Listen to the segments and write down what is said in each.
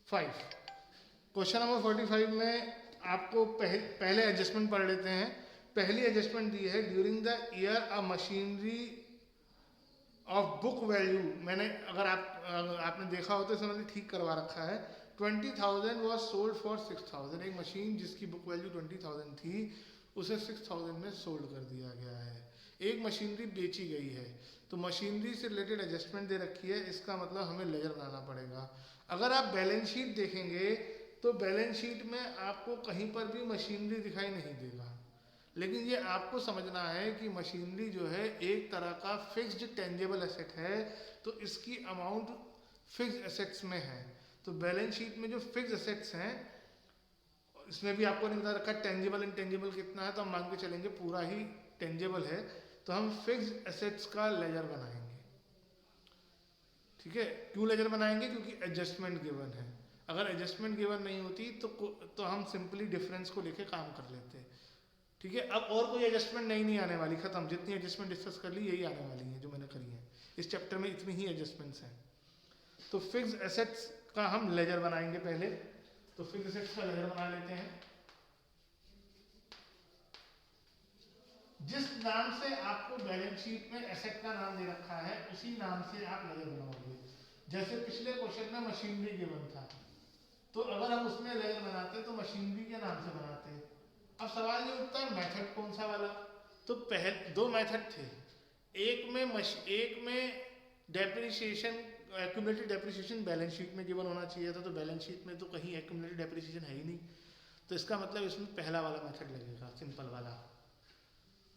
45। Question number 45 में आपको पहले एडजस्टमेंट पढ़ लेते हैं। पहली एडजस्टमेंट दी है, during the year a machinery of book value, मैंने अगर आपने देखा हो तो इसमें मैंने ठीक करवा रखा है, 20,000 वॉज सोल्ड फॉर 6,000। एक मशीन जिसकी बुक वैल्यू 20,000 थी उसे 6,000 में सोल्ड कर दिया गया है। एक मशीनरी बेची गई है, तो मशीनरी से रिलेटेड एडजस्टमेंट दे रखी है, इसका मतलब हमें लेजर बनाना पड़ेगा। अगर आप बैलेंस शीट देखेंगे तो बैलेंस शीट में आपको कहीं पर भी मशीनरी दिखाई नहीं देगा, लेकिन ये आपको समझना है कि मशीनरी जो है एक तरह का फिक्स्ड टेंजेबल एसेट है, तो इसकी अमाउंट फिक्स्ड एसेट्स में है। तो बैलेंस शीट में जो फिक्स्ड एसेट्स हैं इसमें भी आपको नहीं बता रखा टेंजेबल इंटेंजेबल कितना है, तो हम मान के चलेंगे पूरा ही टेंजेबल है, तो हम फिक्स्ड एसेट्स का लेजर बनाएंगे। ठीक है, क्यों लेजर बनाएंगे? क्योंकि एडजस्टमेंट गिवन है। अगर एडजस्टमेंट गिवन नहीं होती तो हम सिंपली डिफरेंस को लेके काम कर लेते। ठीक है, अब और कोई एडजस्टमेंट नहीं आने वाली, खत्म। जितनी एडजस्टमेंट डिस्कस कर ली यही आने वाली है जो मैंने करी है इस चैप्टर में, इतनी ही एडजस्टमेंट्स हैं। तो फिक्स्ड एसेट्स का हम लेजर बनाएंगे पहले, तो फिक्स्ड एसेट्स का लेजर बना लेते हैं। जिस नाम से आपको बैलेंस शीट में एसेट का नाम दे रखा है उसी नाम से आप लेजर बनाओगे। जैसे पिछले क्वेश्चन में मशीनरी गिवन था, तो अगर हम उसमें लेजर बनाते तो मशीनरी के नाम से बनाते। अब सवाल ये उठता है मेथड कौन सा वाला, तो पहले दो मेथड थे। एक में depreciation, accumulated depreciation balance sheet में गिवन होना चाहिए था, तो बैलेंस शीट में तो कहीं एक्यूमुलेटेड डेप्रिसिएशन है ही नहीं, तो इसका मतलब इसमें पहला वाला मेथड लगेगा, सिंपल वाला,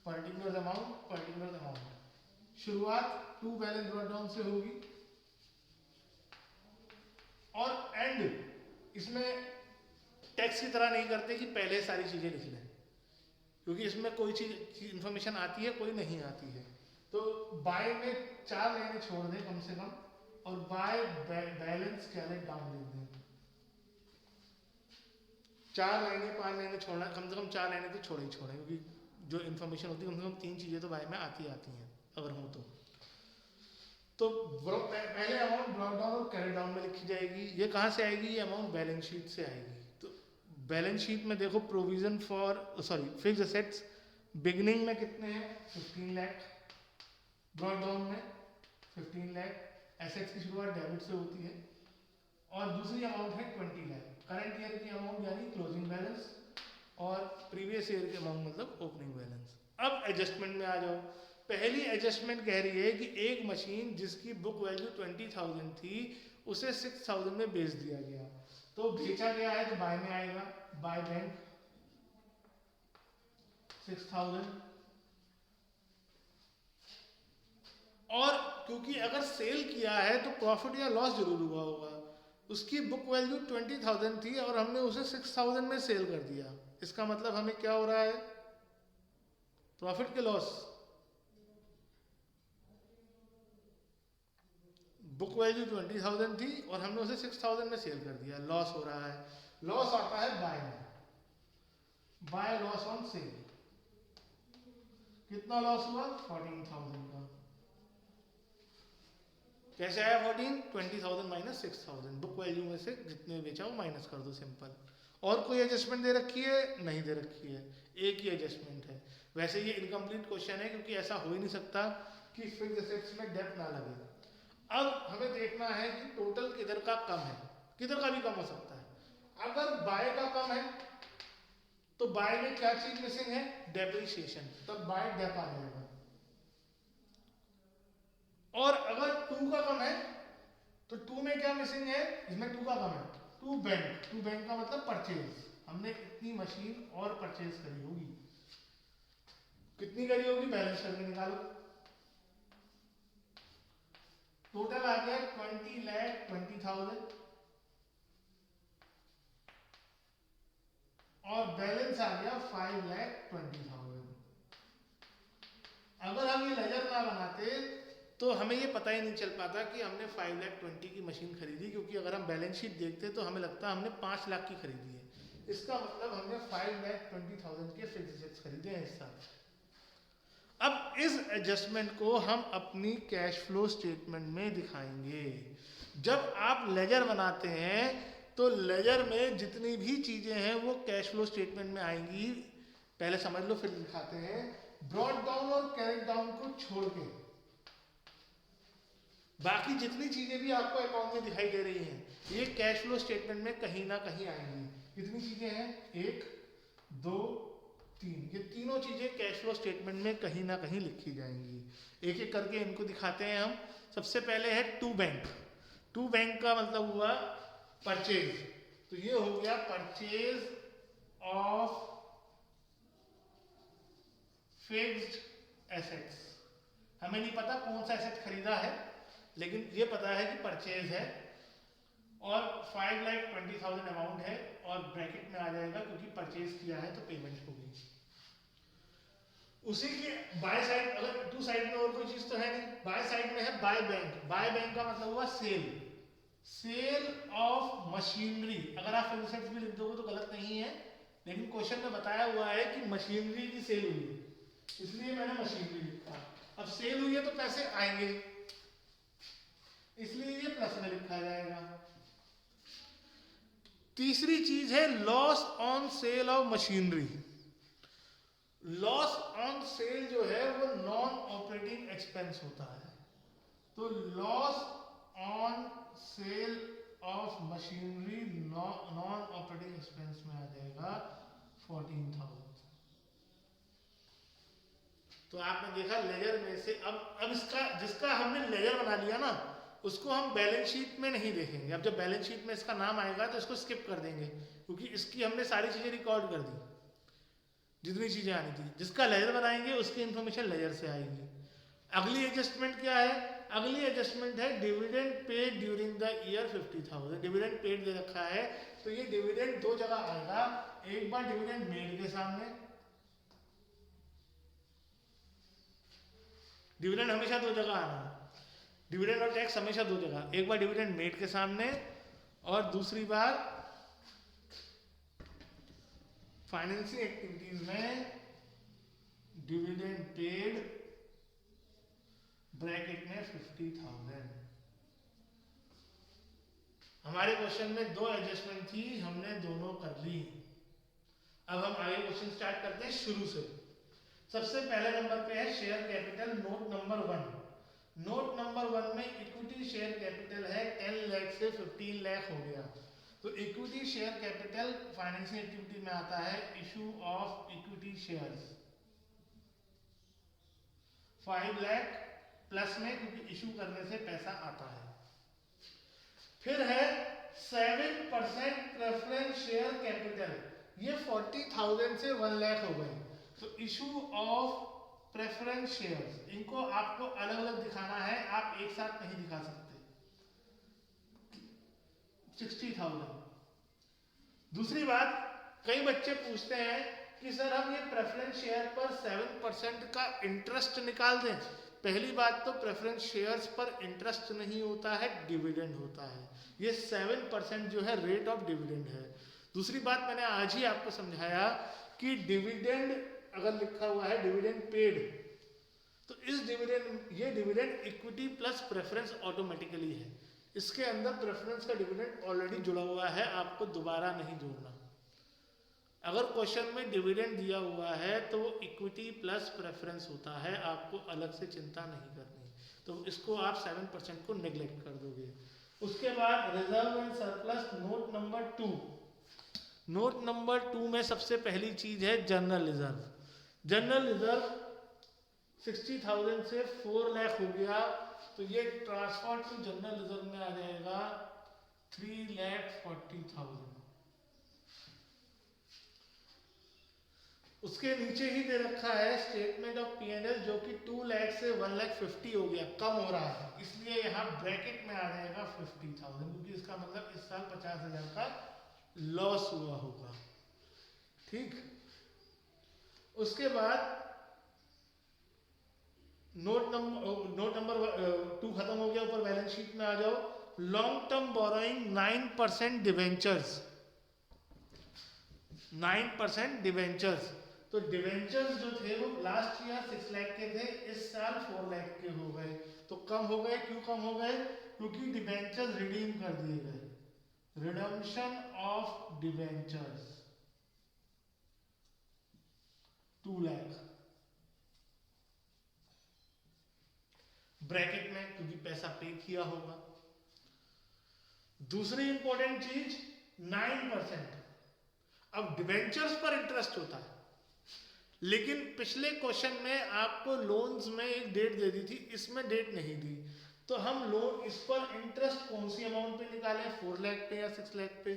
पर्टिकुलर अमाउंट। शुरुआत टू बैलेंस ब्रॉट डाउन से होगी और एंड इसमें टैक्स की तरह नहीं करते कि पहले सारी चीजें लिख लें, क्योंकि इसमें कोई चीज इंफॉर्मेशन आती है कोई नहीं आती है। तो बाय में 4 लाइनें छोड़ दें कम से कम, और बाय बैलेंस कैरेट डाउन लिख दें। 4 लाइनें 5 लाइनें छोड़ना, कम से कम 4 लाइनें तो छोड़े ही छोड़े, क्योंकि जो इन्फॉर्मेशन होती है कम से कम 3 चीजें तो बाय में आती हैं अगर हो तो पहले अमाउंट ब्रॉट डाउन और कैरी डाउन में लिखी जाएगी। ये कहाँ से आएगी? ये अमाउंट बैलेंस शीट से आएगी। तो बैलेंस शीट में देखो, provision for fixed assets beginning में कितने हैं? 15 लाख। ब्रॉट डाउन में 15 लाख। एसेट्स की शुरुआत डेबिट से होती है, और दूसरी अमाउंट है 20 लाख। करंट ईयर की अमाउंट यानी क्लोजिंग बैलेंस, और प्रीवियस ईयर की अमाउंट मतलब ओपनिंग बैलेंस। अब एडजस्टमेंट में आ जाओ। पहली एडजस्टमेंट कह रही है कि एक मशीन जिसकी बुक वैल्यू 20,000 थी उसे 6,000 में बेच दिया गया, तो बेचा गया है तो बाय में आएगा, बाय बैंक 6,000। और क्योंकि अगर सेल किया है तो प्रॉफिट या लॉस जरूर हुआ होगा। उसकी बुक वैल्यू 20,000 थी और हमने उसे 6,000 में सेल कर दिया, इसका मतलब हमें क्या हो रहा है? प्रॉफिट के लॉस? बुक वैल्यू 20,000 थी और हमने उसे 6,000 में सेल कर दिया, लॉस हो रहा है। लॉस आता है बाय में, बाय लॉस ऑन सेल। कितना लॉस हुआ? 14,000 का। कैसे आया 14? 20,000 माइनस 6,000, बुक वैल्यू में से जितने बेचा वो माइनस कर दो, सिंपल। और कोई एडजस्टमेंट दे रखी है? नहीं दे रखी है, एक ही एडजस्टमेंट है। वैसे ये इनकम्प्लीट क्वेश्चन है क्योंकि ऐसा हो ही नहीं सकता कि फिक्स्ड एसेट्स में डेप्थ ना लगे। अब हमें देखना है कि टोटल किधर का कम है, किधर का भी कम हो सकता है। अगर बाय का कम है तो बाय में क्या चीज मिसिंग है? डेप्रिसिएशन, तब बाय डेप आ जाएगा। और अगर 2 का कम है तो 2 में क्या मिसिंग है? इसमें 2 का कम है, 2 बैंक। 2 बैंक का मतलब परचेज, हमने इतनी मशीन और परचेज करी होगी। कितनी करी होगी? बैलेंस करके निकालो। टोटल आ गया 20,20,000 और बैलेंस आ गया 5,20,000। अगर हम ये लेजर ना बनाते तो हमें ये पता ही नहीं चल पाता कि हमने 5,20,000 की मशीन खरीदी, क्योंकि अगर हम बैलेंस शीट देखते तो हमें लगता हमने 5 लाख की खरीदी है। इसका मतलब हमने 5,20,000 के फिक्स्ड एसेट्स खरीदे हैं इस साल। अब इस एडजस्टमेंट को हम अपनी कैश फ्लो स्टेटमेंट में दिखाएंगे। जब आप लेजर बनाते हैं तो लेजर में जितनी भी चीजें हैं वो कैश फ्लो स्टेटमेंट में आएंगी। पहले समझ लो फिर दिखाते हैं। ब्रॉड डाउन और कैरेट डाउन को छोड़ के बाकी जितनी चीजें भी आपको अकाउंट में दिखाई दे रही हैं ये कैश फ्लो स्टेटमेंट में कहीं ना कहीं आएंगी। कितनी चीजें हैं, 1 2 3, ये तीनों चीजें कैश फ्लो स्टेटमेंट में कहीं ना कहीं लिखी जाएंगी। एक एक करके इनको दिखाते हैं हम। सबसे पहले है टू बैंक। टू बैंक का मतलब हुआ परचेज, तो ये हो गया परचेज ऑफ फिक्स्ड एसेट्स। हमें नहीं पता कौन सा एसेट खरीदा है, लेकिन ये पता है कि परचेज है और 5,20,000 अमाउंट है और ब्रैकेट में आ जाएगा क्योंकि परचेज किया है तो पेमेंट होगी। उसी की बाय साइड, अगर टू साइड में और कोई चीज तो है नहीं, बाय साइड में है बाय बैंक। बाय बैंक का मतलब हुआ सेल, सेल ऑफ मशीनरी। अगर आप फिक्स्ड भी लिख दोगे तो गलत नहीं है, लेकिन क्वेश्चन में बताया हुआ है कि मशीनरी की सेल हुई है, इसलिए मैंने मशीनरी लिखा। अब सेल हुई है तो पैसे आएंगे, इसलिए ये प्लस में लिखा जाएगा। तीसरी चीज है loss on sale of machinery. Loss on sale जो है वो नॉन ऑपरेटिंग एक्सपेंस होता है, तो loss on sale of machinery non operating expense में आ जाएगा 14,000। तो आपने देखा लेजर में से अब इसका जिसका हमने लेजर बना लिया ना उसको हम बैलेंस शीट में नहीं देखेंगे। अब जब बैलेंस शीट में इसका नाम आएगा तो इसको स्किप कर देंगे क्योंकि इसकी हमने सारी चीजें रिकॉर्ड कर दी जितनी चीजें आनी थी। जिसका लेजर बनाएंगे उसकी इंफॉर्मेशन लेजर से आएगी। अगली एडजस्टमेंट क्या है, अगली एडजस्टमेंट है dividend paid during the year 50,000। Dividend paid दे रखा है तो ये डिविडेंड दो जगह आएगा, एक बार डिविडेंड मेड के सामने, डिविडेंड हमेशा दो जगह आना है, डिविडेंड और टैक्स हमेशा दो जगह, एक बार डिविडेंड मेड के सामने और दूसरी बार फाइनेंसिंग एक्टिविटीज में डिविडेंड पेड ब्रैकेट में 50,000। हमारे क्वेश्चन में दो एडजस्टमेंट थी, हमने दोनों कर ली। अब हम आगे क्वेश्चन स्टार्ट करते हैं शुरू से। सबसे पहले नंबर पे है share capital, note number 1। Note number 1 में इक्विटी शेयर कैपिटल है 10 लाख से 15 लाख हो गया। तो equity share capital financial activity में आता है issue of equity shares 5 lakh plus में, क्योंकि इशू करने से पैसा आता है। फिर है 7% प्रेफरेंस शेयर कैपिटल, ये 40,000 से 1 लाख हो गए। तो इशू ऑफ प्रेफरेंस शेयर्स, इनको आपको अलग अलग दिखाना है, आप एक साथ नहीं दिखा सकते। 60,000। दूसरी बात, कई बच्चे पूछते हैं कि सर हम ये प्रेफरेंस शेयर पर 7% का इंटरेस्ट निकाल दें। पहली बात तो प्रेफरेंस शेयर्स पर इंटरेस्ट नहीं होता है, डिविडेंड होता है। ये 7% जो है रेट ऑफ डिविडेंड है। दूसरी बात मैंने आज ही आपको समझाया कि डिविडेंड अगर लिखा हुआ है डिविडेंड पेड, तो इस डिविडेंड, ये dividend equity plus preference automatically है। इसके अंदर प्रेफरेंस का डिविडेंड ऑलरेडी जुड़ा हुआ है, आपको दोबारा नहीं जोड़ना। अगर क्वेश्चन में डिविडेंड दिया हुआ है तो वो इक्विटी प्लस प्रेफरेंस होता है, आपको अलग से चिंता नहीं करनी। तो इसको आप 7% को नेग्लेक्ट कर दोगे। उसके बाद reserve and surplus, note number 2। Note number 2 में सबसे पहली चीज है जनरल रिजर्व। जनरल रिजर्व 60,000 से 4 लाख हो गया, तो ये ट्रांसफर टू जनरल रिजर्व में आ जाएगा 3,40,000। उसके नीचे ही दे रखा है स्टेटमेंट ऑफ P&L, जो कि 2 लाख से 1,50,000 हो गया, कम हो रहा है, इसलिए यहाँ ब्रैकेट में आ जाएगा 50,000, क्योंकि इसका मतलब इस साल 50,000 का लॉस हुआ होगा। ठीक, उसके बाद नोट नंबर 2 खत्म हो गया। ऊपर बैलेंस शीट में आ जाओ। Long term borrowing 9% debentures, 9% debentures. तो डिवेंचर्स जो थे वो लास्ट ईयर 6 लाख के थे, इस साल 4 लाख के हो गए। तो कम हो गए, क्यों कम हो गए? क्योंकि डिवेंचर्स रिडीम कर दिए गए। Redemption of debentures 2 lakh, bracket में क्योंकि पैसा पे किया होगा। दूसरी इंपॉर्टेंट चीज 9%। अब डिवेंचर्स पर इंटरेस्ट होता है, लेकिन पिछले क्वेश्चन में आपको लोन्स में एक डेट दे दी थी, इसमें डेट नहीं दी, तो हम लोन इस पर इंटरेस्ट कौन सी अमाउंट पे निकालें, 4 लाख पे या 6 लाख पे।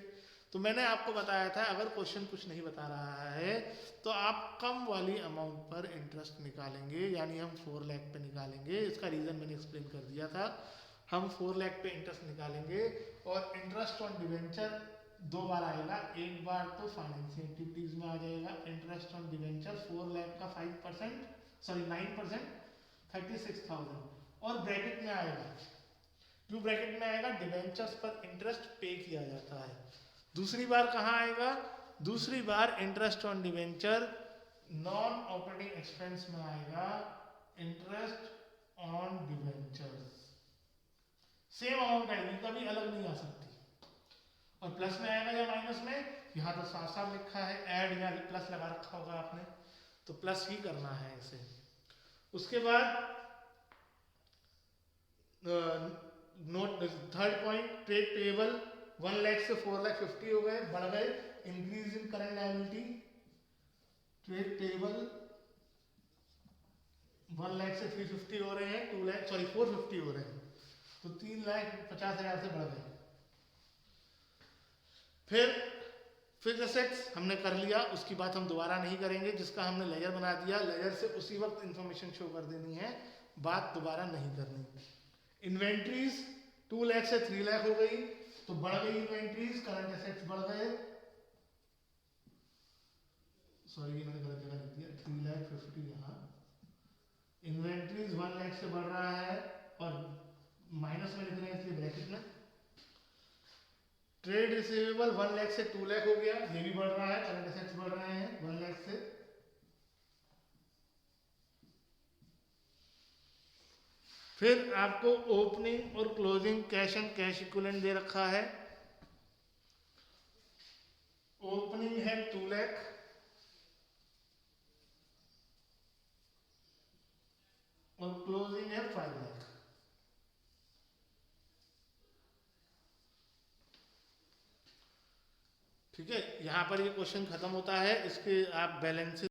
तो मैंने आपको बताया था अगर क्वेश्चन कुछ नहीं बता रहा है तो आप कम वाली अमाउंट पर इंटरेस्ट निकालेंगे, यानी हम 4 लाख पे निकालेंगे। इसका रीजन मैंने एक्सप्लेन कर दिया था। हम 4 लाख पे इंटरेस्ट निकालेंगे और इंटरेस्ट ऑन डिवेंचर 2 बार आएगा। एक बार तो फाइनेंशियल एक्टिविटीज में आ जाएगा इंटरेस्ट ऑन डिवेंचर 4 लाख का 9%, 36,000, और ब्रैकेट में आएगा। क्यों ब्रैकेट में आएगा? डिवेंचर्स पर इंटरेस्ट पे किया जाता है। दूसरी बार कहाँ आएगा? दूसरी बार interest on debenture non operating expense में आएगा, interest on debentures same amount आएगी, कभी अलग नहीं आ सकती। और प्लस में आएगा या माइनस में, यहाँ तो साफ साफ लिखा है, ऐड या प्लस लगा रखा होगा आपने, तो प्लस ही करना है इसे। उसके बाद note third point, trade payable 1 lakh से 4 लाख 50 हो गए, बढ़ गए। Increase in current liability, trade payable 1 lakh से 350 हो रहे हैं, 450 हो रहे हैं, तो 3,50,000 से बढ़ गए। फिर फिक्स्ड एसेट्स हमने कर लिया, उसकी बात हम दोबारा नहीं करेंगे। जिसका हमने लेजर बना दिया, लेजर से उसी वक्त इंफॉर्मेशन शो कर देनी है, बात दोबारा नहीं करनी। इन्वेंट्रीज 2 लाख से 3 लाख हो गई, तो बढ़ गई इन्वेंट्रीज, करंट एसेट्स बढ़ गए। सॉरी ये मैंने गलत जगह लिख दिया, 3,50,000 यहाँ। इन्वेंट्रीज 1 लाख से बढ़ रहा है और माइनस में लिख रहे हैं इसलिए ब्रैकेट में। ट्रेड रिसीवेबल 1 लाख से 2 लाख हो गया, ये भी बढ़ रहा है, करंट एसेट्स बढ़ रहे हैं 1 लाख से। फिर आपको ओपनिंग और closing cash and cash equivalent दे रखा है। ओपनिंग है 2 लाख और क्लोजिंग है 5 लाख। ठीक है, यहां पर ये क्वेश्चन खत्म होता है। इसके आप बैलेंस